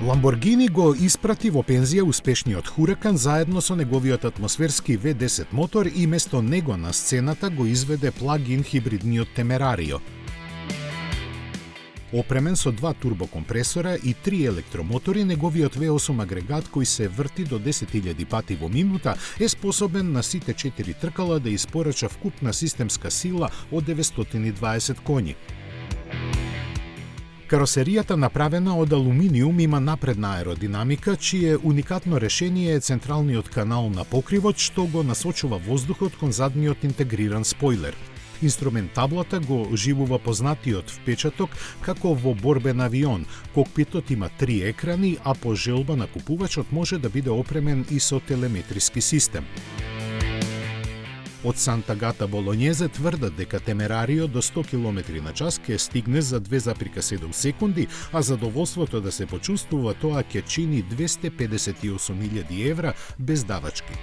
Lamborghini го испрати во пензија успешниот Huracan заедно со неговиот атмосферски V10 мотор и место него на сцената го изведе плагин хибридниот Temerario. Опремен со 2 турбокомпресора и 3 електромотори, неговиот V8 агрегат кој се врти до 10.000 пати во минута е способен на сите 4 тркала да испорача вкупна системска сила од 920 коњи. Каросеријата направена од алуминиум има напредна аеродинамика, чие уникатно решение е централниот канал на покривот што го насочува воздухот кон задниот интегриран спойлер. Инструментаблата го оживува познатиот впечаток како во борбен авион. Кокпитот има 3 екрани, а по желба на купувачот може да биде опремен и со телеметриски систем. Од Сант'Агата Болонјезе тврдат дека Темерарио до 100 км на час ќе стигне за 2,7 секунди, а задоволството да се почувствува тоа ќе чини 258.000 евра без давачки.